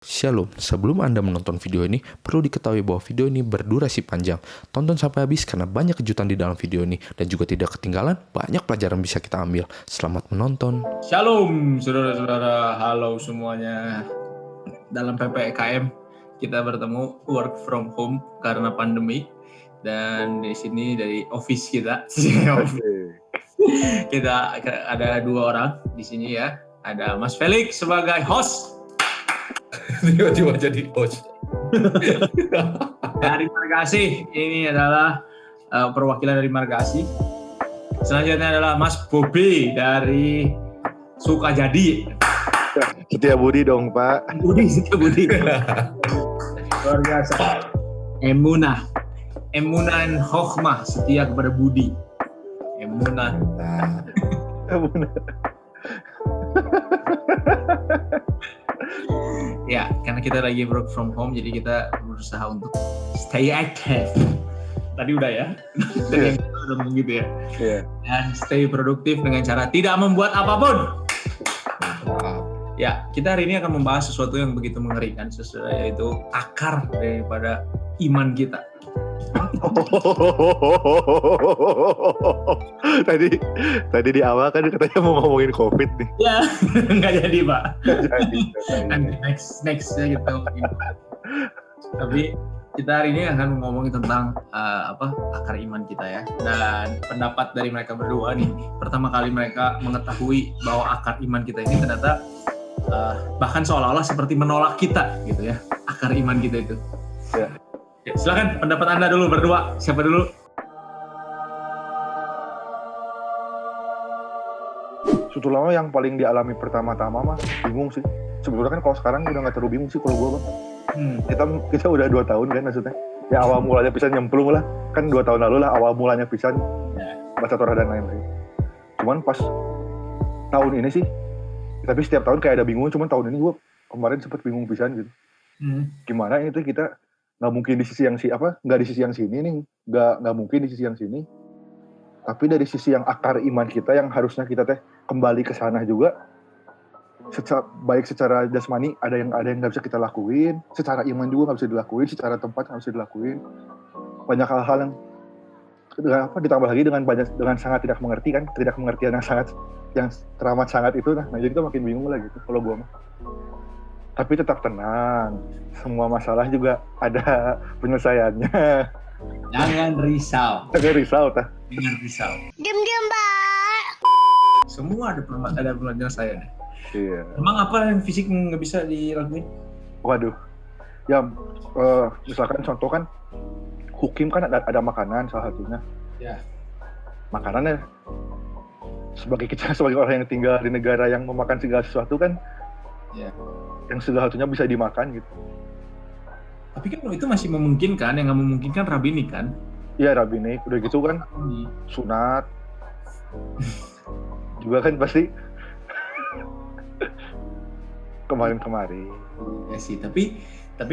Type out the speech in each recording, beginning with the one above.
Shalom, sebelum Anda menonton video ini, perlu diketahui bahwa video ini berdurasi panjang. Tonton sampai habis karena banyak kejutan di dalam video ini, dan juga tidak ketinggalan, banyak pelajaran bisa kita ambil. Selamat menonton. Shalom, saudara-saudara. Halo semuanya. Dalam PPKM, kita bertemu work from home karena pandemi. Dan di sini dari office kita. Kita ada dua orang di sini ya. Ada Mas Felix sebagai host. Tiba-tiba jadi host. Dari Margasi, ini adalah perwakilan dari Margasi. Selanjutnya adalah Mas Bobi dari Sukajadi. Setia Budi dong, Pak. Setia Budi. Luar biasa. Emunah and Hokhmah, setia kepada Budi. Emunah. Ya, karena kita lagi work from home, jadi kita berusaha untuk stay active. Tadi udah ya, dan yang udah ngomong gitu ya. Yeah. Dan stay produktif dengan cara tidak membuat apapun. Ya, kita hari ini akan membahas sesuatu yang begitu mengerikan, yaitu akar daripada iman kita. Tadi di awal kan katanya mau ngomongin COVID nih. Ya, nggak jadi Pak. Jadi. Nanti next ya kita ngomongin. Tapi kita hari ini akan ngomongin tentang akar iman kita ya. Dan pendapat dari mereka berdua nih, pertama kali mereka mengetahui bahwa akar iman kita ini ternyata bahkan seolah-olah seperti menolak kita gitu ya, akar iman kita itu. Ya. Ya, silakan pendapat Anda dulu berdua. Siapa dulu? Sebetulnya yang paling dialami pertama-tama mah bingung sih. Sebetulnya kan kalau sekarang udah nggak terlalu bingung sih kalau gue Bang. Kita udah 2 tahun kan maksudnya. Ya awal mulanya pisan nyemplung lah. Kan 2 tahun lalu lah awal mulanya pisan. Baca Torah dan lain-lain. Cuman pas tahun ini sih, tapi setiap tahun kayak ada bingung. Cuman tahun ini gue kemarin sempet bingung pisan gitu. Gimana ini tuh kita nggak mungkin di sisi yang nggak di sisi yang sini nih, nggak mungkin di sisi yang sini, tapi dari sisi yang akar iman kita yang harusnya kita kembali ke sana juga, baik secara jasmani ada yang nggak bisa kita lakuin, secara iman juga nggak bisa dilakuin, secara tempat nggak bisa dilakuin, banyak hal-hal yang ditambah lagi dengan sangat tidak mengerti kan, ketidakmengertian yang teramat sangat itu, nah jadi kita makin bingung lah gitu kalau gue mah. Tapi tetap tenang, semua masalah juga ada penyelesaiannya. Jangan risau. Jangan risau, tah. Jangan risau. Diam-diam, Mbak. Semua ada penyelesaiannya. Iya. Emang apa yang fisik nggak bisa dilakuin? Waduh. Ya, misalkan contoh kan, hukim kan ada makanan salah satunya. Ya. Makanannya, sebagai orang yang tinggal di negara yang memakan segala sesuatu kan, Ya. Yang segala satunya bisa dimakan gitu. Tapi kan itu masih memungkinkan, yang nggak memungkinkan rabini kan? Iya, rabbinik, udah gitu kan, sunat. Juga kan pasti kemarin-kemarin. Ya sih, tapi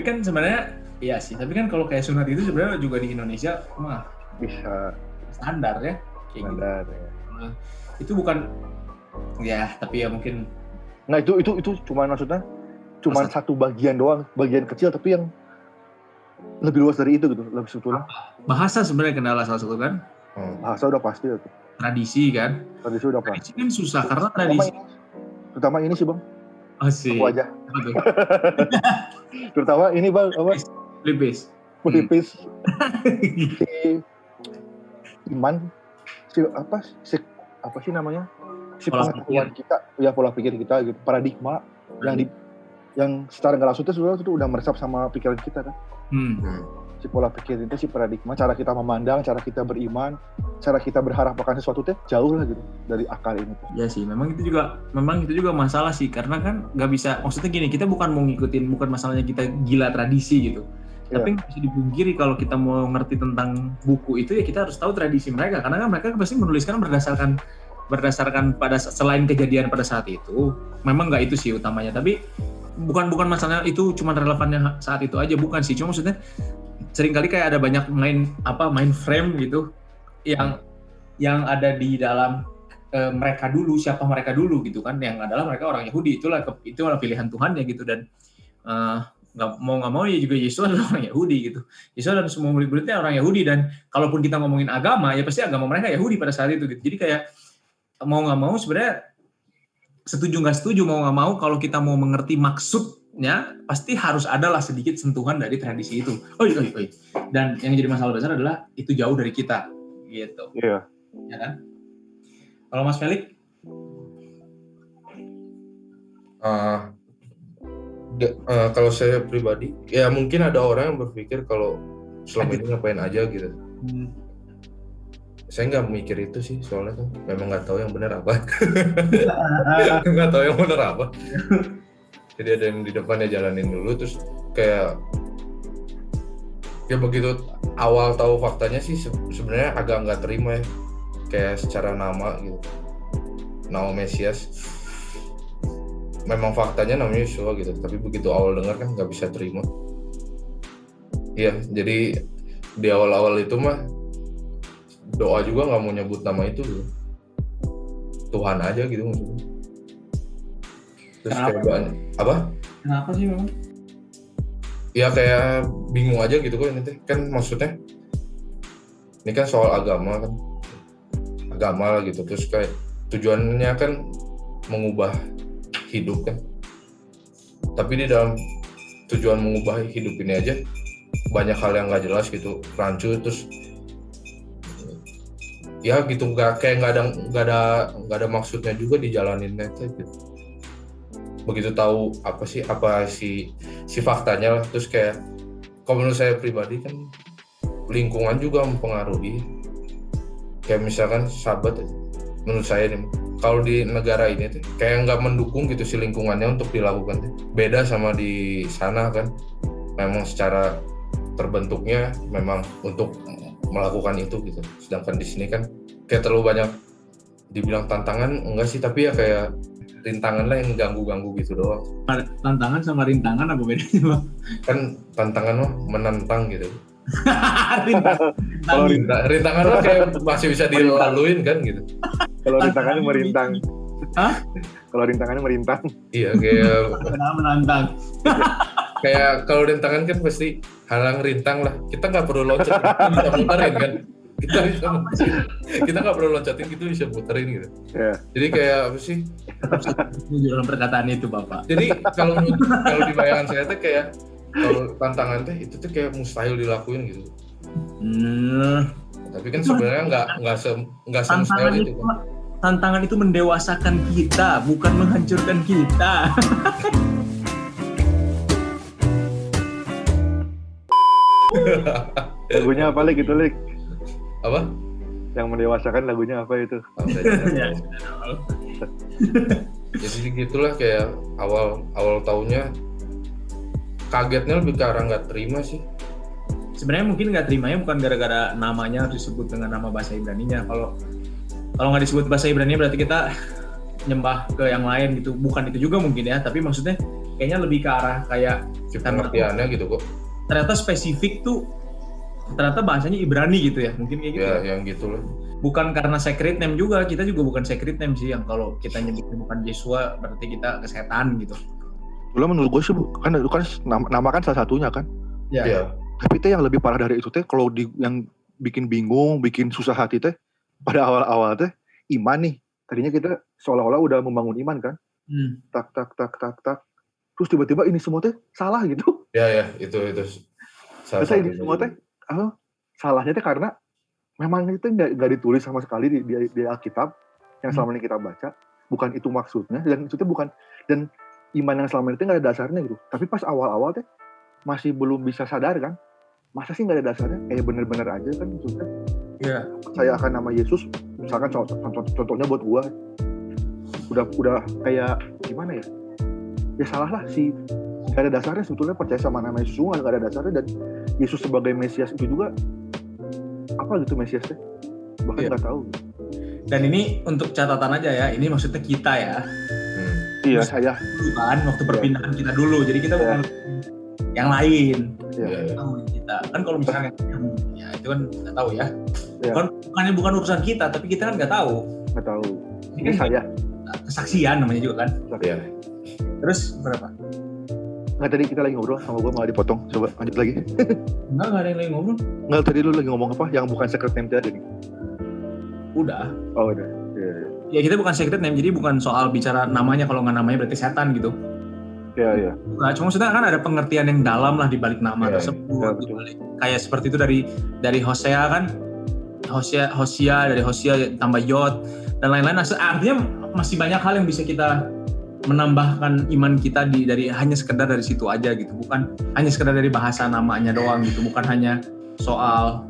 kan sebenarnya, iya sih, tapi kan kalau kayak sunat itu sebenarnya juga di Indonesia mah Bisa standar ya, kayak standar gitu. ya. Nah, itu bukan, ya tapi ya mungkin. Nah itu cuman maksudnya cuman satu bagian doang, bagian kecil tapi yang lebih luas dari itu gitu, lebih sebetulnya. Bahasa sebenarnya kendala salah satu kan? Bahasa udah pasti itu. Tradisi kan? Tradisi udah pasti. Tradisi kan susah karena tradisi. Terutama ini sih Bang. Asik. Aku aja. Terutama ini Bang, apa? Pelipis. Iman apa sih namanya? Pola pengetahuan kita, ya pola pikir kita gitu, paradigma yang secara nggak langsung itu udah meresap sama pikiran kita kan. Si pola pikir itu, si paradigma, cara kita memandang, cara kita beriman, cara kita berharap akan sesuatu teh jauh lah gitu dari akar ini. Ya sih, memang itu juga masalah sih, karena kan nggak bisa, maksudnya gini, kita bukan mau ngikutin, bukan masalahnya kita gila tradisi gitu. Tapi nggak bisa dipungkiri kalau kita mau ngerti tentang buku itu ya kita harus tahu tradisi mereka, karena kan mereka pasti menuliskan berdasarkan pada selain kejadian pada saat itu, memang nggak itu sih utamanya, tapi bukan masalahnya itu cuma relevannya saat itu aja, bukan sih, cuma maksudnya seringkali kayak ada banyak main frame gitu yang ada di dalam siapa mereka dulu gitu kan, yang adalah mereka orang Yahudi, itulah pilihan Tuhannya gitu, dan nggak mau ya juga Yesus adalah orang Yahudi gitu. Yesus dan semua murid-muridnya orang Yahudi, dan kalaupun kita ngomongin agama ya pasti agama mereka Yahudi pada saat itu gitu. Jadi kayak mau nggak mau sebenarnya setuju nggak setuju, mau nggak mau kalau kita mau mengerti maksudnya pasti harus adalah sedikit sentuhan dari tradisi itu. Dan yang jadi masalah besar adalah itu jauh dari kita gitu. Iya. Ya kan? Kalau Mas Felix? Kalau saya pribadi, ya mungkin ada orang yang berpikir kalau selama ini ngapain aja gitu. Saya nggak mikir itu sih, soalnya kan memang nggak tahu yang benar apa. Nggak tahu yang benar apa. Jadi ada yang di depannya jalanin dulu, terus kayak ya begitu awal tahu faktanya sih sebenarnya agak nggak terima ya, kayak secara nama gitu, nama Mesias. Memang faktanya namanya Yeshua gitu, tapi begitu awal dengar kan nggak bisa terima. Iya, jadi di awal-awal itu mah doa juga nggak mau nyebut nama itu gitu. Tuhan aja gitu maksudnya. Terus kayak banyak apa? Kenapa sih memang? Ya kayak bingung aja gitu kok ini teh. Kan maksudnya ini kan soal agama kan, agama lah gitu. Terus kayak tujuannya kan mengubah hidup kan, tapi di dalam tujuan mengubah hidup ini aja banyak hal yang nggak jelas gitu, rancu, terus ya gitu nggak ada maksudnya juga dijalaninnya gitu. Begitu tahu apa sih faktanya lah, terus kayak kalau menurut saya pribadi kan lingkungan juga mempengaruhi. Kayak misalkan sahabat menurut saya nih, kalau di negara ini tuh kayak nggak mendukung gitu si lingkungannya untuk dilakukan tuh. Beda sama di sana kan, memang secara terbentuknya memang untuk melakukan itu gitu. Sedangkan di sini kan kayak terlalu banyak dibilang tantangan, enggak sih, tapi ya kayak rintangan lah yang ganggu-ganggu gitu doang. Tantangan sama rintangan apa bedanya, Bang? Kan tantangan mah menantang gitu. Kalau Rintangan mah kayak masih bisa dilaluin kan gitu. Kalau rintangannya merintang. Hah? Kalau rintangannya merintang. Iya, kayak Menantang. kayak kalau rintangan kan pasti halang rintang lah. Kita nggak perlu loncat, kita bisa muterin kan. Kita nggak perlu loncatin, gitu bisa muterin gitu. Ya. Jadi kayak apa sih? Dalam perkataan itu, Bapak. Jadi kalau di bayangan saya tuh kayak kalau tantangan teh itu tuh kayak mustahil dilakuin gitu. Tapi kan sebenarnya nggak semustahil itu kan. Tantangan itu mendewasakan kita, bukan menghancurkan kita. Lagunya apa Lik itu Lik? Apa? Yang mendewasakan lagunya apa itu? Jadi gitulah, kayak awal tahunnya kagetnya lebih ke arah nggak terima sih. Sebenarnya mungkin nggak terimanya bukan gara-gara namanya harus disebut dengan nama bahasa Ibraninya. Kalau nggak disebut bahasa Ibrani berarti kita nyembah ke yang lain gitu. Bukan itu juga mungkin ya, tapi maksudnya kayaknya lebih ke arah kayak pengertiannya gitu kok. Ternyata spesifik tuh, ternyata bahasanya Ibrani gitu ya, mungkin kayak gitu. Ya, yang gitu loh. Bukan karena sacred name juga, kita juga bukan sacred name sih, yang kalau kita nyebutnya bukan Yeshua berarti kita kesetan gitu. Dulu menurut gue sih kan itu kan nama kan salah satunya kan. Iya. Tapi teh yang lebih parah dari itu teh kalau yang bikin bingung, bikin susah hati teh pada awal-awal teh iman nih. Tadinya kita seolah-olah udah membangun iman kan. Tak. Terus tiba-tiba ini semua teh salah gitu. Ya, itu. Terus ini semua teh salahnya teh karena memang itu nggak ditulis sama sekali di Alkitab yang selama ini kita baca. Bukan itu maksudnya, dan itu bukan, dan iman yang selama ini nggak ada dasarnya gitu. Tapi pas awal-awal teh masih belum bisa sadar kan, masa sih nggak ada dasarnya, kayak bener-bener aja kan maksudnya. Iya. Percaya akan nama Yesus, misalkan contohnya buat gua, udah kayak gimana ya? Ya salah lah sih, nggak ada dasarnya sebetulnya percaya sama nama Yesus, nggak ada dasarnya, dan Yesus sebagai Mesias itu juga apa gitu Mesiasnya, bahkan nggak tahu. Dan ini untuk catatan aja ya, ini maksudnya kita ya. Iya, saya. Kan waktu perpindahan kita dulu, jadi kita bukan yang lain. Iya. Kita kan kalau misalnya ya itu kan nggak tahu ya. Bukan urusan kita, tapi kita kan nggak tahu. Nggak tahu. Ini kan saya. Kesaksian namanya juga kan. Iya. Terus berapa? Nggak, tadi kita lagi ngobrol sama gue malah dipotong. Coba lanjut lagi. Enggak ada yang lagi ngobrol. Nggak, tadi lu lagi ngomong apa? Yang bukan secret name tadi nih. Udah. Oh udah. Iya. Ya kita bukan secret name, jadi bukan soal bicara namanya, kalau nggak namanya berarti setan gitu. Iya. Nah, cuma maksudnya kan ada pengertian yang dalam lah di balik nama tersebut. Ya, Di balik, kayak seperti itu dari Hosea kan. Hosea dari Hosea tambah Yod dan lain-lain. Artinya masih banyak hal yang bisa kita menambahkan iman kita dari hanya sekedar dari situ aja gitu, bukan hanya sekedar dari bahasa namanya doang gitu, bukan hanya soal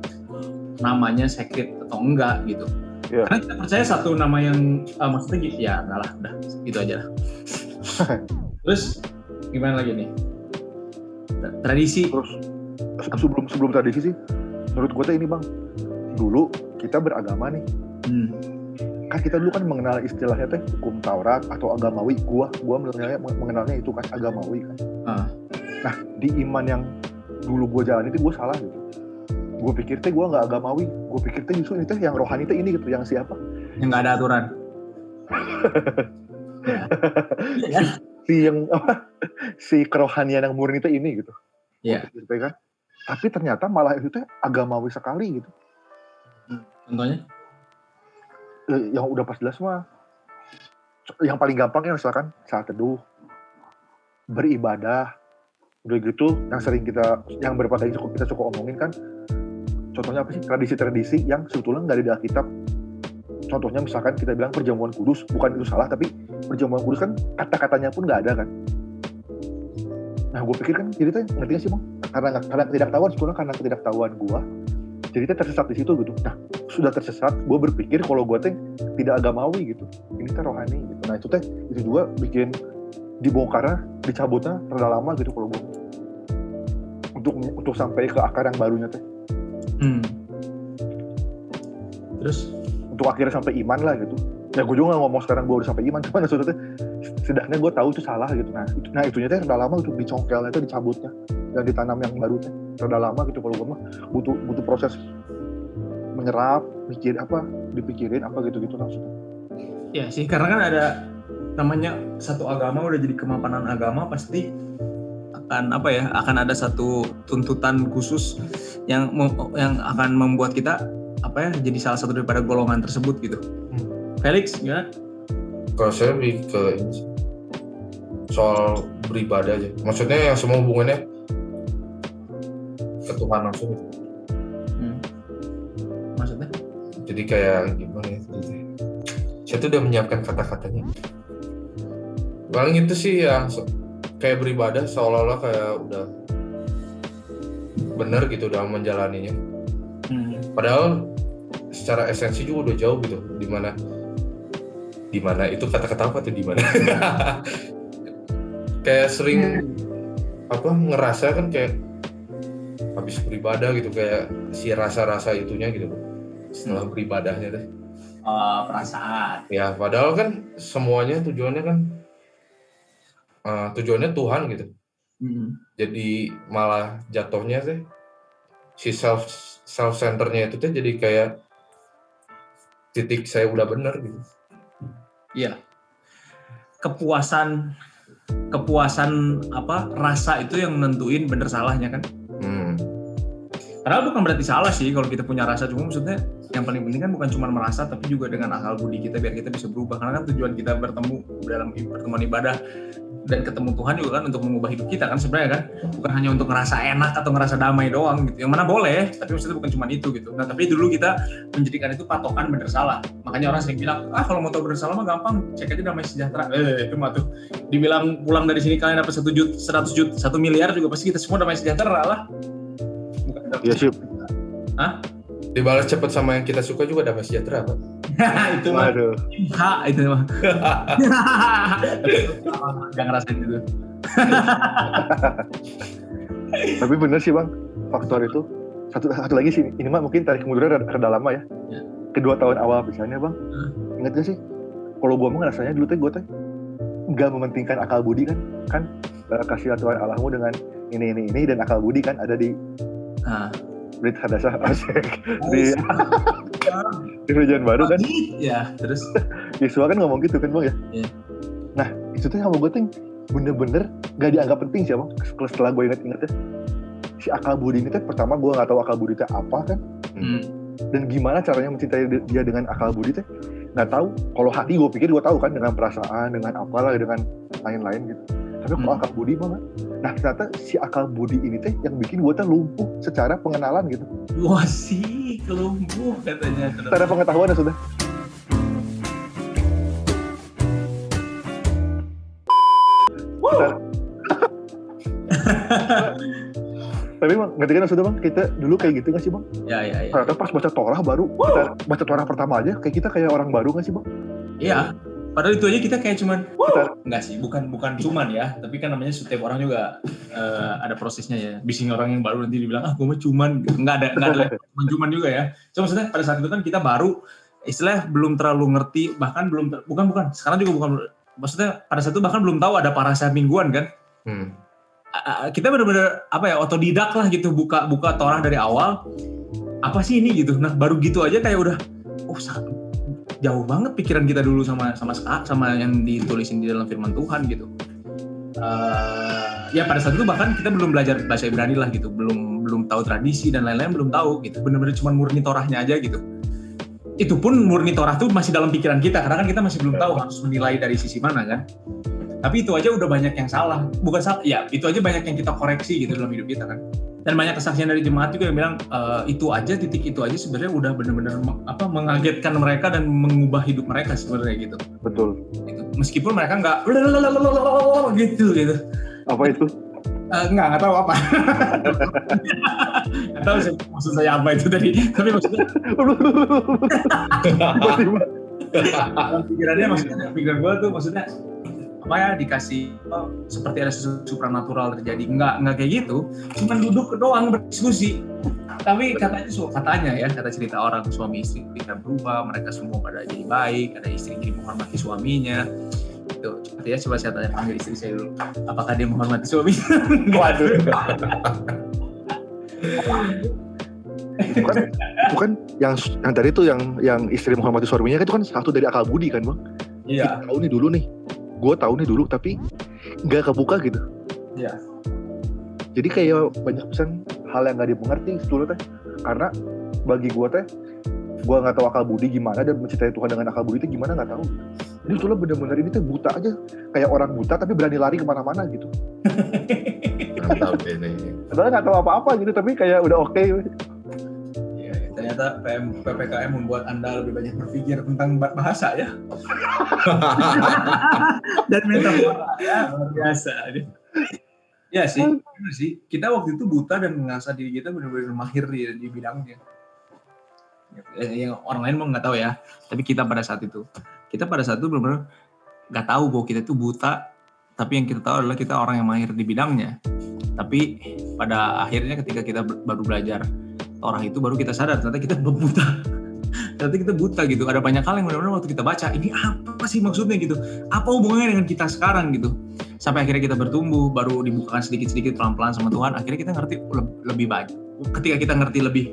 namanya secret atau enggak gitu. Yeah. Karena kita percaya satu nama yang maksudnya gitu ya, enggak lah, udah gitu aja lah. Terus gimana lagi nih? Tradisi. Terus sebelum tradisi sih, menurut gue tuh ini bang, dulu kita beragama nih. Kan kita dulu kan mengenal istilahnya teh hukum Taurat atau agamawi. Gua mengenalnya itu kan agamawi kan. Nah, di iman yang dulu gua jalan itu gua salah gitu. Gua pikir teh gua nggak agamawi. Gua pikir teh justru ini teh yang rohani teh ini gitu, yang siapa? Yang nggak ada aturan. Ya. Si kerohanian yang murni teh ini gitu. Iya. Gitu kan. Tapi ternyata malah itu teh agamawi sekali gitu. Contohnya? Yang udah pas jelas mah, yang paling gampang ya misalkan saat teduh, beribadah, udah gitu yang beberapa kali kita suka omongin kan, contohnya apa sih, tradisi-tradisi yang sebetulnya nggak ada di Alkitab. Contohnya misalkan kita bilang perjamuan kudus, bukan itu salah, tapi perjamuan kudus kan kata-katanya pun nggak ada kan. Nah gue pikir kan jadi tuh ngerti gak sih bang, karena ketidaktahuan, sebetulnya karena ketidaktahuan gue, jadi kita tersesat di situ gitu. Nah sudah tersesat, gue berpikir kalau gue teh tidak agamawi gitu, ini teh rohani gitu. Nah itu juga bikin dibongkarnya, dicabutnya rada lama gitu kalau gue, untuk sampai ke akar yang barunya teh. Terus untuk akhirnya sampai iman lah gitu. Ya gue juga nggak ngomong sekarang gue udah sampai iman, cuman maksudnya setidaknya gue tahu itu salah gitu. Nah itunya teh rada lama untuk dicongkelnya itu, dicabutnya dan ditanam yang baru teh rada lama gitu. Kalau gue mah butuh proses menyerap, dipikirin apa gitu maksudnya. Ya sih, karena kan ada namanya satu agama udah jadi kemapanan agama, pasti akan ada satu tuntutan khusus yang akan membuat kita jadi salah satu daripada golongan tersebut gitu. Felix gimana? Kalau saya lebih ke soal beribadah aja. Maksudnya yang semua hubungannya ke Tuhan langsung gitu. Maksudnya? Jadi kayak gimana ya? Saya tuh udah menyiapkan kata-katanya. Paling itu sih yang kayak beribadah seolah-olah kayak udah benar gitu dalam menjalaninya. Padahal secara esensi juga udah jauh gitu. Di mana itu kata-kata apa tuh di mana? Kayak sering ngerasa kan kayak habis beribadah gitu, kayak si rasa-rasa itunya gitu setelah beribadahnya deh. Perasaan. Ya padahal kan semuanya tujuannya kan tujuannya Tuhan gitu. Jadi malah jatuhnya teh si self-centernya itu teh jadi kayak titik saya udah benar gitu. Iya. Kepuasan rasa itu yang nentuin bener salahnya kan. Padahal bukan berarti salah sih kalau kita punya rasa, cuma maksudnya yang paling penting kan bukan cuma merasa, tapi juga dengan akal budi kita biar kita bisa berubah. Karena kan tujuan kita bertemu dalam pertemuan ibadah dan ketemu Tuhan juga kan untuk mengubah hidup kita kan sebenarnya kan, bukan hanya untuk ngerasa enak atau ngerasa damai doang gitu. Yang mana boleh, tapi maksudnya bukan cuma itu gitu. Nah tapi dulu kita menjadikan itu patokan bener salah. Makanya orang sering bilang, kalau mau tahu bener salah mah gampang, cek aja Damai Sejahtera. Itu mah tuh dibilang pulang dari sini kalian dapat 1 miliar juga pasti kita semua Damai Sejahtera lah. Iya sih. Hah? Dibalas cepet sama yang kita suka juga Damai Sejahtera Pak. Itu mah. Itu mah. Gak ngerasain itu. Tapi bener sih bang, faktor itu satu lagi sih, ini mah mungkin tarik mundur rada lama ya. Kedua tahun awal misalnya bang, ingat gak sih? Kalau gue mah ngerasanya dulu teh nggak mementingkan akal budi kan kasih aturan Allahmu dengan ini dan akal budi kan ada di Berita Hadasah di Perjanjian Baru kan? Ya, terus Yesua kan ngomong gitu kan bang ya? Yeah. Nah itu tuh sama gue tuh bener-bener gak dianggap penting sih bang. Setelah gue inget-inget ya, si akal budi ini pertama gue nggak tahu akal budi apa kan, dan gimana caranya mencintai dia dengan akal budi nggak tahu. Kalau hati gue pikir gue tahu kan, dengan perasaan, dengan apalah, dengan lain-lain gitu. Tapi kalau akal budi banget, nah ternyata si akal budi ini yang bikin gue lumpuh secara pengenalan gitu. Wah sih, lumpuh katanya. Secara pengetahuan ya sudah. Tapi bang, ngerti kan sudah bang, kita dulu kayak gitu nggak sih bang? Ya. Ternyata pas baca Torah baru, kita baca Torah pertama aja, kayak kita kayak orang baru nggak sih bang? Iya. Padahal itu aja kita kayak cuman, enggak sih, bukan cuman ya, tapi kan namanya setiap orang juga ada prosesnya ya. Bising orang yang baru nanti dibilang, gue mah cuman, nggak ada cuman juga ya. Cuma maksudnya pada saat itu kan kita baru, istilahnya belum terlalu ngerti, bahkan bukan, sekarang juga bukan, maksudnya pada saat itu bahkan belum tahu ada parasat mingguan kan. Kita benar-benar otodidak lah gitu, buka Torah dari awal, apa sih ini gitu. Nah baru gitu aja kayak udah, jauh banget pikiran kita dulu sama yang ditulisin di dalam firman Tuhan gitu. Ya pada saat itu bahkan kita belum belajar bahasa Ibrani lah gitu, belum tahu tradisi dan lain-lain, belum tahu gitu, benar-benar cuma murni Torahnya aja gitu. Itu pun murni Torah tuh masih dalam pikiran kita, karena kan kita masih belum tahu harus menilai dari sisi mana kan. Tapi itu aja udah banyak yang salah, bukan salah, ya itu aja banyak yang kita koreksi gitu dalam hidup kita kan. Dan banyak kesaksian dari jemaat juga yang bilang titik itu aja sebenarnya udah benar-benar mengagetkan mereka dan mengubah hidup mereka sebenarnya gitu. Betul. Gitu. Meskipun mereka nggak gitu. Apa itu? Nggak tahu apa. Nggak tahu sih maksud saya apa itu tadi. Tapi maksudnya pikiran gue tuh maksudnya dikasih seperti ada sesuatu supranatural terjadi, nggak kayak gitu, cuma duduk doang berdiskusi. Tapi katanya ya, kata cerita orang, suami istri kita berubah, mereka semua pada jadi baik, ada istri jadi menghormati suaminya. Itu coba saya tanya, panggil istri saya dulu, apakah dia menghormati suaminya? Waduh. Bukan yang tadi tuh yang istri menghormati suaminya kan itu kan satu dari akal budi kan bang. Iya. Gue tahu nih dulu tapi nggak kebuka gitu. Iya. Jadi kayak banyak pesan hal yang nggak dimengerti sebetulnya karena bagi gue gue nggak tahu akal budi gimana dan mencintai Tuhan dengan akal budi itu gimana nggak tahu. Jadi sebetulnya benar-benar ini buta aja, kayak orang buta tapi berani lari kemana-mana gitu. Padahal nggak tahu apa-apa gitu tapi kayak udah oke. Ternyata PPKM membuat Anda lebih banyak berpikir tentang bahasa ya. Dan metafora ya, luar biasa. Ya sih, benar sih. Kita waktu itu buta dan merasa diri kita benar-benar mahir di bidangnya. Yang orang lain mau nggak tahu ya, tapi kita pada saat itu benar-benar nggak tahu bahwa kita itu buta, tapi yang kita tahu adalah kita orang yang mahir di bidangnya. Tapi pada akhirnya ketika kita baru belajar Torah itu baru kita sadar ternyata kita buta. Ternyata kita buta gitu. Ada banyak hal yang benar-benar waktu kita baca, ini apa sih maksudnya gitu? Apa hubungannya dengan kita sekarang gitu? Sampai akhirnya kita bertumbuh, baru dibukakan sedikit-sedikit pelan-pelan sama Tuhan. Akhirnya kita ngerti lebih banyak. Ketika kita ngerti lebih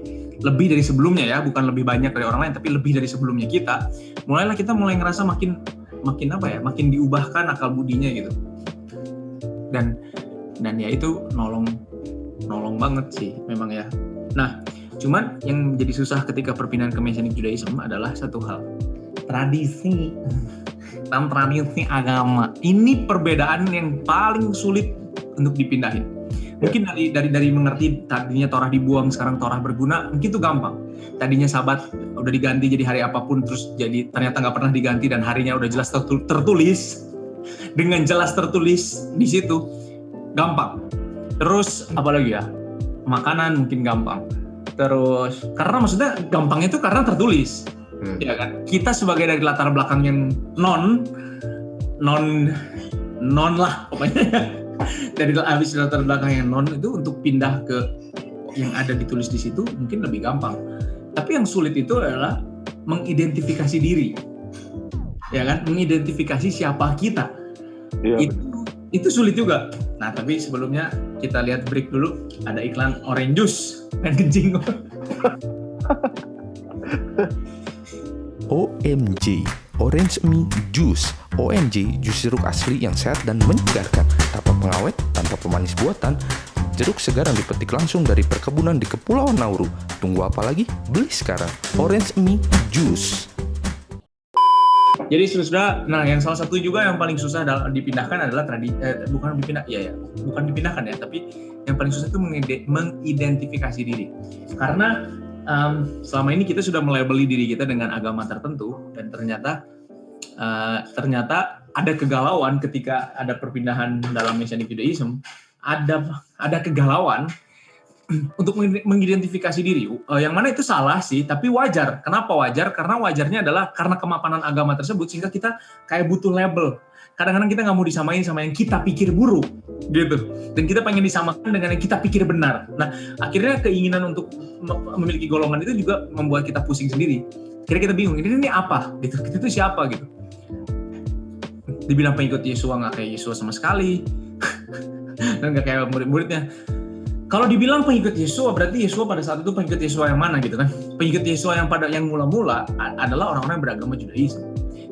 dari sebelumnya ya, bukan lebih banyak dari orang lain, tapi lebih dari sebelumnya kita. Mulai ngerasa makin diubahkan akal budinya gitu. Dan ya itu nolong banget sih memang ya. Nah, cuman yang menjadi susah ketika perpindahan ke Messianic Judaism adalah satu hal, tradisi dan tradisi agama. Ini perbedaan yang paling sulit untuk dipindahin. Mungkin dari mengerti tadinya Torah dibuang, sekarang Torah berguna, mungkin itu gampang. Tadinya Sabat udah diganti jadi hari apapun, terus jadi ternyata nggak pernah diganti dan harinya udah jelas tertulis dengan jelas tertulis di situ, gampang. Terus apalagi ya? Makanan mungkin gampang. Terus karena maksudnya gampangnya itu karena tertulis. Ya kan? Kita sebagai dari latar belakang yang non lah pokoknya. Dari habis latar belakang yang non itu untuk pindah ke yang ada ditulis di situ mungkin lebih gampang. Tapi yang sulit itu adalah mengidentifikasi diri. Ya kan? Mengidentifikasi siapa kita. Iya, itu sulit juga. Nah, tapi sebelumnya kita lihat break dulu. Ada iklan orange juice. Pengen kencing. OMG, Orange Me Juice. OMJ, jus jeruk asli yang sehat dan menyegarkan, tanpa pengawet, tanpa pemanis buatan. Jeruk segar yang dipetik langsung dari perkebunan di Kepulauan Nauru. Tunggu apa lagi? Beli sekarang. Orange Me Juice. Jadi sudah, nah yang salah satu juga yang paling susah dipindahkan adalah bukan dipindahkan ya, tapi yang paling susah itu mengidentifikasi diri. Karena selama ini kita sudah melabeli diri kita dengan agama tertentu, dan ternyata ada kegalauan ketika ada perpindahan dalam Messianic Judaism, ada kegalauan untuk mengidentifikasi diri. Yang mana itu salah sih, tapi wajar. Kenapa wajar? Karena wajarnya adalah karena kemapanan agama tersebut, sehingga kita kayak butuh label. Kadang-kadang kita nggak mau disamain sama yang kita pikir buruk, gitu. Dan kita pengen disamakan dengan yang kita pikir benar. Nah, akhirnya keinginan untuk memiliki golongan itu juga membuat kita pusing sendiri. Kira kita bingung, ini apa? Gitu. Kita itu siapa? Gitu. Dibilang pengikut Yesua nggak kayak Yesua sama sekali, dan nggak kayak murid-muridnya. Kalau dibilang pengikut Yesua, berarti Yesua pada saat itu pengikut Yesua yang mana gitu kan? Pengikut Yesua yang mula-mula adalah orang-orang yang beragama Judaism.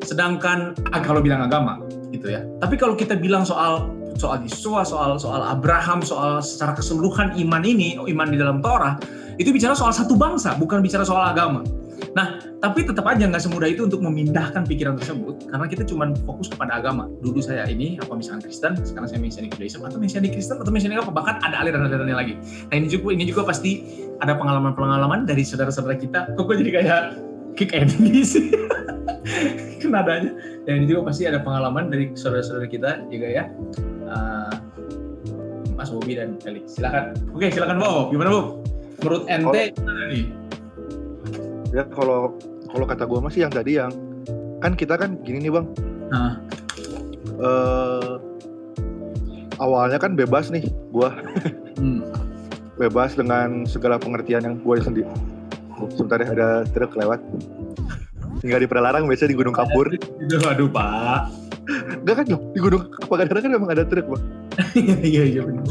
Sedangkan kalau bilang agama gitu ya. Tapi kalau kita bilang soal Yesua, soal Abraham, soal secara keseluruhan iman di dalam Torah, itu bicara soal satu bangsa, bukan bicara soal agama. Nah, tapi tetap aja nggak semudah itu untuk memindahkan pikiran tersebut, karena kita cuma fokus kepada agama. Dulu saya ini, misalkan Kristen, sekarang saya Messianic Judaism, atau Messianic Kristen, atau Messianic apa, bahkan ada aliran-alirannya lagi. Nah, ini juga pasti ada pengalaman-pengalaman dari saudara-saudara kita. Kok gue jadi kayak kick ending sih? Nadanya. Dan ini juga pasti ada pengalaman dari saudara-saudara kita juga ya. Mas Bobi dan Felix. Silakan. Oke, silakan Bob. Gimana Bob? Menurut ente gimana nih? Ya kalau kata gue masih yang tadi yang kan kita kan gini nih bang. Awalnya kan bebas nih gue. Bebas dengan segala pengertian yang gue sendiri. Sebentar ya, ada truk lewat. Nggak diperlarang biasa di Gunung Kapur. Aduh Pak. Enggak kan di Gunung Pagadara kan memang ada truk bang. Iya benar.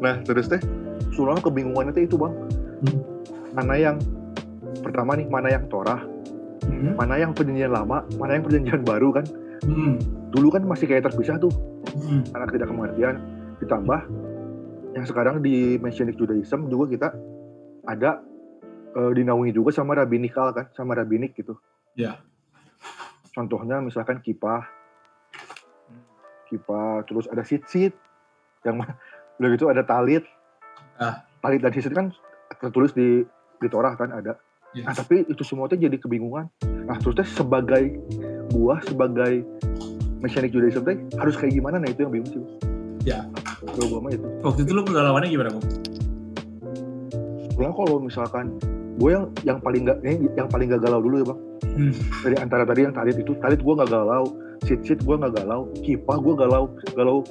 Nah terus teh soalnya kebingungannya teh itu bang. Mana yang pertama nih, mana yang Torah, mana yang perjanjian lama, mana yang perjanjian baru kan. Dulu kan masih kayak terpisah tuh, karena tidak pengertian. Ditambah yang sekarang di Messianic Judaism juga kita ada dinaungi juga sama rabbinikal kan, sama rabbinik gitu. Ya. Contohnya misalkan kipah, terus ada sit-sit, yang udah gitu ada talit. Talit dan sit-sit kan tertulis di Torah kan ada. Yes. Nah tapi itu semua tuh jadi kebingungan. Nah terusnya sebagai Messianic Judaism teh harus kayak gimana? Nah itu yang bingung sih. Ya. Kalau gua mah itu. Waktu itu lu pengalamannya gimana, Bu? Kalau misalkan gue yang paling gak galau dulu ya bang. Dari antara tadi yang talit gue gak galau, sit gue gak galau, kipah gue galau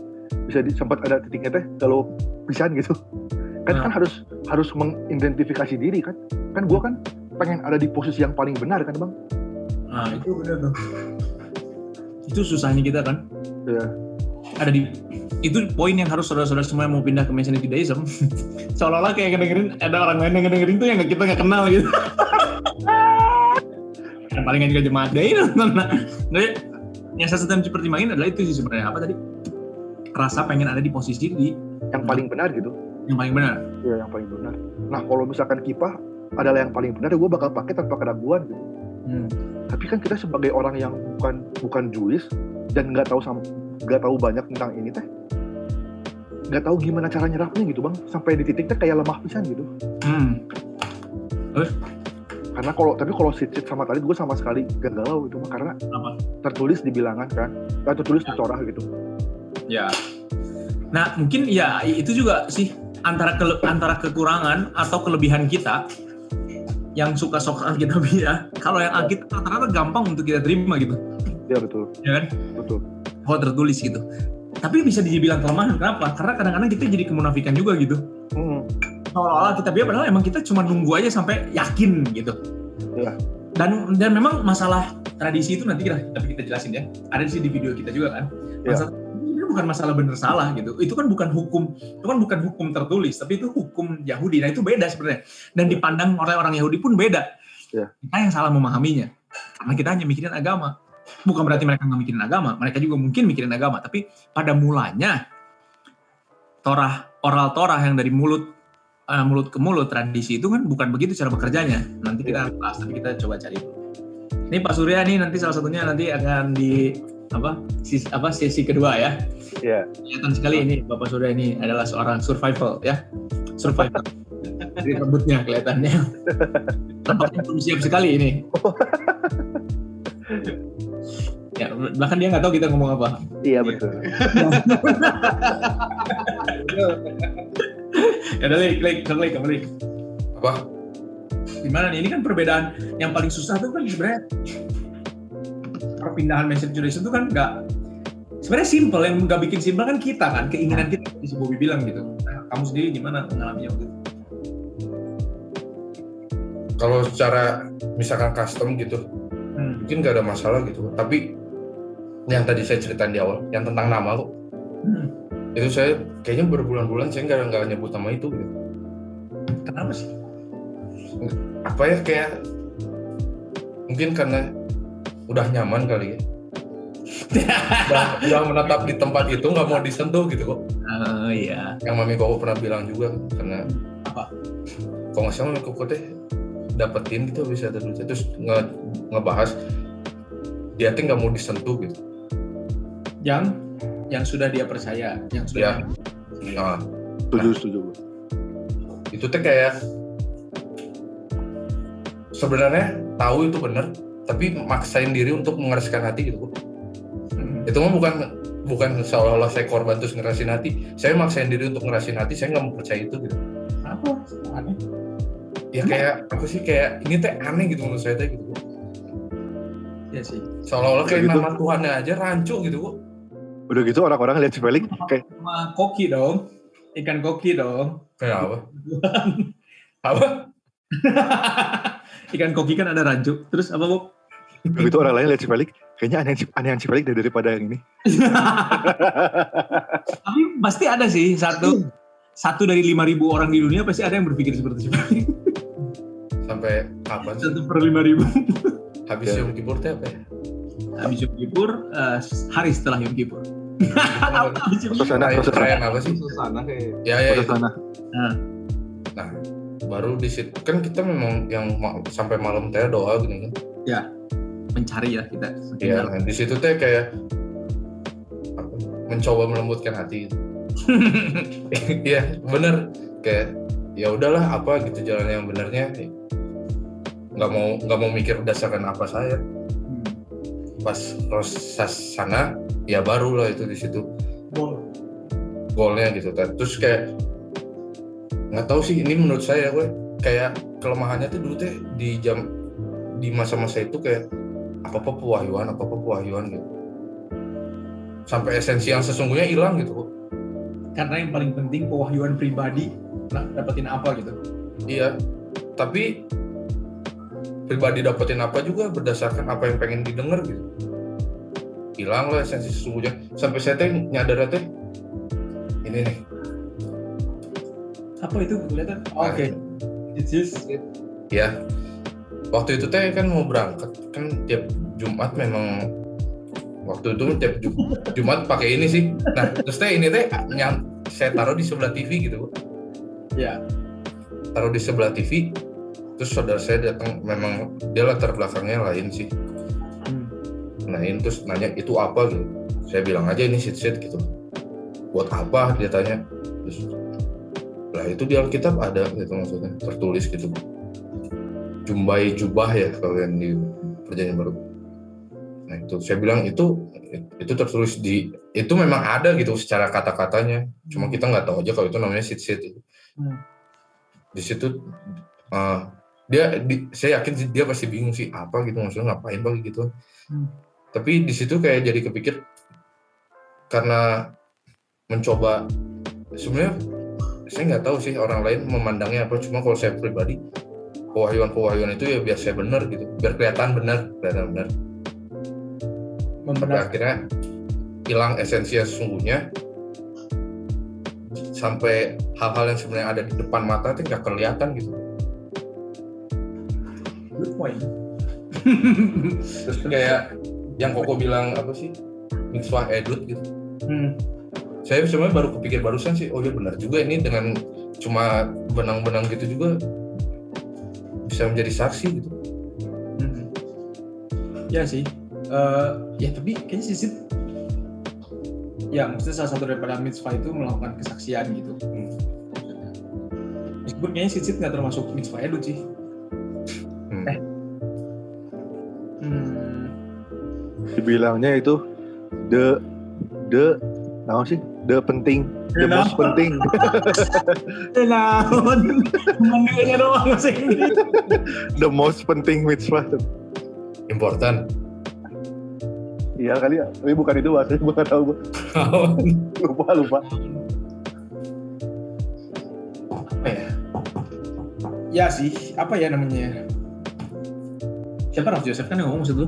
bisa sempat ada titiknya teh galau pisan gitu. Kan harus mengidentifikasi diri kan gue kan pengen ada di posisi yang paling benar kan bang. Nah itu benar tuh, itu susahnya kita kan ya. Itu poin yang harus saudara-saudara semua yang mau pindah ke Messianic Judaism seolah-olah kayak ngedengerin ada orang lain yang ngedengerin tuh yang kita nggak kenal gitu. Dan palingan juga jemaat deh. Nah, yang saya sedang dipertimbangin adalah itu sih sebenarnya apa tadi, rasa pengen ada di posisi yang paling benar gitu. Yang paling benar. Iya, yang paling benar. Nah, kalau misalkan kipah adalah yang paling benar, gue bakal pakai tanpa keraguan gitu. Tapi kan kita sebagai orang yang bukan Jewish dan nggak tahu banyak tentang ini teh, nggak tahu gimana cara nyerapnya gitu bang, sampai di titik teh kayak lemah pisan gitu. Karena kalau sit sama talit gue sama sekali gak galau gitu, karena tertulis di bilangan kan, tertulis di Torah gitu. Ya. Nah mungkin ya itu juga sih antara kekurangan atau kelebihan kita yang suka soal kita bisa. Kalau yang Alkitab rata-rata gampang untuk kita terima gitu. Iya betul. Ya kan? Betul. Kalau tertulis gitu. Tapi bisa dibilang kelemahan. Kenapa? Karena kadang-kadang kita jadi kemunafikan juga gitu. Seolah-olah kita biar padahal emang kita cuma nunggu aja sampai yakin gitu. Iya. Dan memang masalah tradisi itu nanti kita jelasin ya. Ada di video kita juga kan. Itu bukan masalah benar salah gitu. Itu kan bukan hukum tertulis, tapi itu hukum Yahudi. Nah itu beda sebenarnya. Dan dipandang oleh orang Yahudi pun beda. Yeah. Kita yang salah memahaminya. Karena kita hanya mikirin agama. Bukan berarti mereka nggak mikirin agama. Mereka juga mungkin mikirin agama. Tapi pada mulanya, oral Torah yang dari mulut ke mulut, tradisi itu kan bukan begitu cara bekerjanya. Nanti kita bahas, tapi kita coba cari. Ini Pak Surya nih nanti salah satunya nanti akan di sesi kedua ya. Iya. Kelihatan sekali ini Bapak Surya ini adalah seorang survival ya. Survival. Dari rambutnya kelihatannya. Tampaknya belum siap sekali ini. Ya, bahkan dia nggak tahu kita ngomong apa. Iya betul. Ya udah, klik. Apa? Gimana nih? Ini kan perbedaan yang paling susah tuh kan sebenarnya perpindahan message duration itu kan nggak sebenarnya simple, yang nggak bikin simple kan kita kan, keinginan kita, si Bobby bilang gitu. Nah, kamu sendiri gimana mengalaminya gitu? Kalau secara misalkan custom gitu, mungkin nggak ada masalah gitu. Tapi yang tadi saya ceritain di awal, yang tentang nama kok, itu saya kayaknya berbulan-bulan saya nggak nyebut nama itu gitu. Kenapa sih? Apa ya, kayak mungkin karena udah nyaman kali ya. udah menetap di tempat itu, nggak mau disentuh gitu kok. Iya. Yang Mami Koko pernah bilang juga, karena apa? Kalau nggak salah Mami Koko teh dapetin gitu bisa terus ngebahas dia teh nggak mau disentuh gitu. Yang sudah dia percaya, yang sudah. Ya. Setuju. Itu teh kayak sebenarnya tahu itu benar, tapi maksain diri untuk mengeraskan hati gitu. Itu mah bukan seolah-olah saya korban terus ngerasin hati. Saya maksain diri untuk ngerasin hati, saya nggak mau percaya itu gitu. Apa? Aneh. Ya kayak apa sih, kayak ini teh aneh gitu menurut saya teh gitu. Iya sih. Seolah-olah kayak gitu. nama Tuhannya aja rancu gitu kok. Udah gitu orang-orang lihat si Felix kayak Sama koki dong. Ikan koki dong. Kayak apa? Apa? Ikan koki kan ada rancu. Terus apa, Bob? begitu orang lain lihat si Felix kayaknya aneh si Felix daripada yang ini. Tapi pasti ada sih satu dari 5.000 orang di dunia pasti ada yang berpikir seperti itu. Sampai kapan sih? 1/5000. Habis Yom Kippur teh apa ya? Habis Yom Kippur, hari setelah Yom Kippur. Habis Yom Kippur. Perayaan apa sih? Susana kayak. Ya. Sana. Nah, baru di situ kan kita memang yang sampai malam teh doa gini kan. Ya, mencari ya kita. Iya, nah, di situ teh kayak mencoba melembutkan hati. Iya, bener. Kayak ya udahlah apa gitu jalan yang benarnya. Nggak mau mikir berdasarkan apa saya. Pas proses sana ya baru lah itu di situ goalnya gitu. Terus kayak nggak tahu sih, ini menurut saya gue kayak kelemahannya tuh dulu teh di masa-masa itu kayak apa-apa pewahyuan gitu, sampai esensi yang sesungguhnya hilang gitu. Karena yang paling penting pewahyuan pribadi, dapetin apa gitu. Iya, tapi pribadi dapetin apa juga berdasarkan apa yang pengen didengar gitu. Hilang lah esensi sesungguhnya. Sampai saya teh nyadar teh ini nih. Apa itu kelihatan? Oke. It's just Ya. Waktu itu teh kan mau berangkat kan tiap Jumat, memang waktu itu tiap Jumat pakai ini sih. Nah, terus teh ini teh yang saya taruh di sebelah TV gitu. ya. Taruh di sebelah TV. Terus saudara saya datang, memang dia latar belakangnya lain sih. Terus nanya itu apa gitu. Saya bilang aja ini sit gitu. Buat apa dia tanya. Terus lah itu di Alkitab ada gitu, maksudnya tertulis gitu. Jumbai jubah ya kalau yang di Perjanjian Baru. Nah itu saya bilang itu tertulis itu memang ada gitu secara kata-katanya. Cuma kita nggak tahu aja kalau itu namanya sit itu. Di situ saya yakin dia pasti bingung sih apa gitu, maksudnya ngapain bang gitu. Tapi di situ kayak jadi kepikir karena mencoba, sebenarnya saya nggak tahu sih orang lain memandangnya apa, cuma kalau saya pribadi pewahyuan itu ya biar saya benar gitu, biar kelihatan benar. Sampai akhirnya hilang esensi yang sesungguhnya, sampai hal-hal yang sebenarnya ada di depan mata itu nggak kelihatan gitu. point. Terus kayak yang Koko bilang apa sih, mitzvah edut gitu. Saya sebenarnya baru kepikir barusan sih, oh ya benar juga ini dengan cuma benang-benang gitu juga bisa menjadi saksi gitu. Ya sih, ya tapi kayaknya sisip, ya maksudnya salah satu daripada mitzvah itu melakukan kesaksian gitu. Meskipun kayaknya sisip nggak termasuk mitzvah edut sih. Dibilangnya itu the penting, the most penting. Naon, manggilnya doang bahasa Inggris. The most penting mitzvah. Important. Iya kali ya, tapi bukan itu bahasanya, gue nggak tahu gue. lupa. Apa ya? Ya sih, apa ya namanya? Siapa Rav Joseph kan yang ngomong maksud lu?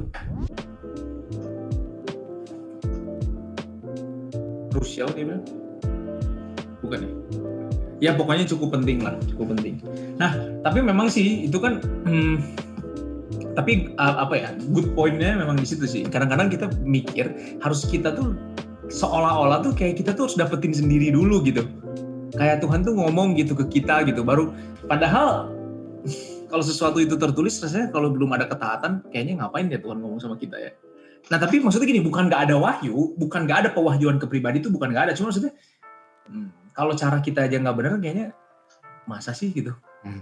Krusial dia bilang? Bukan ya? Ya pokoknya cukup penting lah, cukup penting. Nah, tapi memang sih itu kan tapi apa ya, good point-nya memang di situ sih. Kadang-kadang kita mikir harus kita tuh seolah-olah tuh kayak kita tuh harus dapetin sendiri dulu gitu. Kayak Tuhan tuh ngomong gitu ke kita gitu, baru padahal kalau sesuatu itu tertulis rasanya kalau belum ada ketaatan kayaknya ngapain ya Tuhan ngomong sama kita ya. Nah tapi maksudnya gini, bukan nggak ada wahyu, bukan nggak ada pewahyuan ke pribadi itu, bukan nggak ada, cuma maksudnya kalau cara kita aja nggak benar kayaknya masa sih gitu.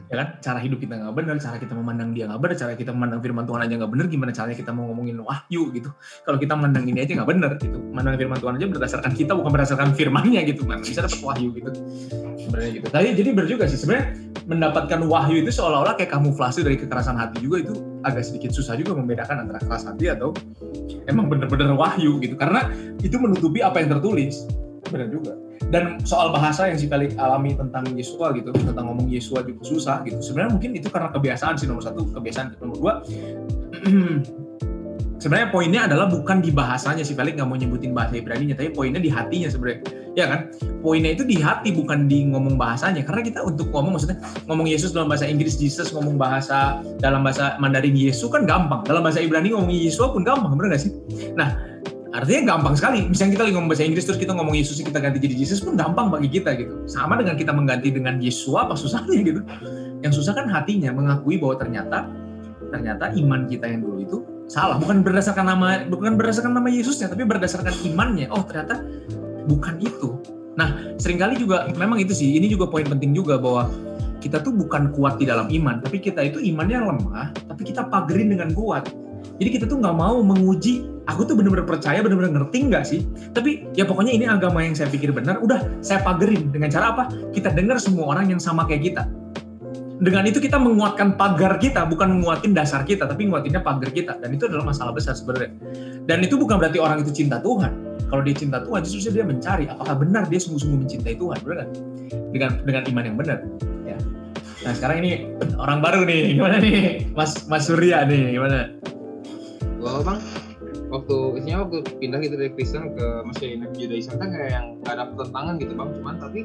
Ya kan, cara hidup kita nggak benar, cara kita memandang dia nggak benar, cara kita memandang firman Tuhan aja nggak benar, gimana caranya kita mau ngomongin wahyu gitu. Kalau kita memandang ini aja nggak benar gitu, memandang firman Tuhan aja berdasarkan kita bukan berdasarkan firmannya gitu, kan bisa dapat wahyu gitu sebenarnya gitu. Tadi jadi benar juga sih sebenarnya mendapatkan wahyu itu seolah-olah kayak kamuflase dari kekerasan hati juga, itu agak sedikit susah juga membedakan antara keras hati atau emang benar-benar wahyu gitu, karena itu menutupi apa yang tertulis. Benar juga. Dan soal bahasa yang si Felix alami tentang Yesua gitu, tentang ngomong Yesua juga susah gitu. Sebenarnya mungkin itu karena kebiasaan sih, nomor satu kebiasaan. Nomor dua, sebenarnya poinnya adalah bukan di bahasanya, si Felix nggak mau nyebutin bahasa Ibraninya, tapi poinnya di hatinya sebenarnya. Ya kan? Poinnya itu di hati, bukan di ngomong bahasanya. Karena kita untuk ngomong, maksudnya ngomong Yesus dalam bahasa Inggris Jesus, ngomong bahasa dalam bahasa Mandarin Yesus kan gampang. Dalam bahasa Ibrani ngomong Yesua pun gampang, benar nggak sih? Nah, artinya gampang sekali. Misalnya kita lagi ngomong bahasa Inggris terus kita ngomong Yesus, kita ganti jadi Jesus pun gampang bagi kita gitu. Sama dengan kita mengganti dengan Yesua, apa susahnya gitu. Yang susah kan hatinya, mengakui bahwa ternyata iman kita yang dulu itu salah. Bukan berdasarkan nama Yesusnya, tapi berdasarkan imannya. Oh ternyata bukan itu. Nah seringkali juga memang itu sih. Ini juga poin penting juga, bahwa kita tuh bukan kuat di dalam iman, tapi kita itu imannya lemah, tapi kita pagerin dengan kuat. Jadi kita tuh nggak mau menguji, aku tuh benar-benar percaya, benar-benar ngerti nggak sih? Tapi ya pokoknya ini agama yang saya pikir benar, udah saya pagerin. Dengan cara apa? Kita dengar semua orang yang sama kayak kita. Dengan itu kita menguatkan pagar kita, bukan menguatin dasar kita, tapi menguatinnya pagar kita. Dan itu adalah masalah besar sebenarnya. Dan itu bukan berarti orang itu cinta Tuhan. Kalau dia cinta Tuhan, justru dia mencari apakah benar dia sungguh-sungguh mencintai Tuhan, benar kan? Dengan iman yang benar. Ya. Nah sekarang ini orang baru nih, gimana nih, Mas Surya nih, gimana? Gua bang, waktu pindah gitu dari Kristen ke masih Judaism kan kayak yang gak ada pertentangan gitu bang, cuman tapi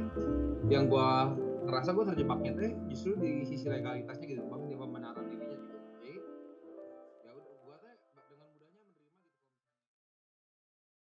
yang gua ngerasa gua terjebaknya teh justru di sisi legalitasnya gitu bang.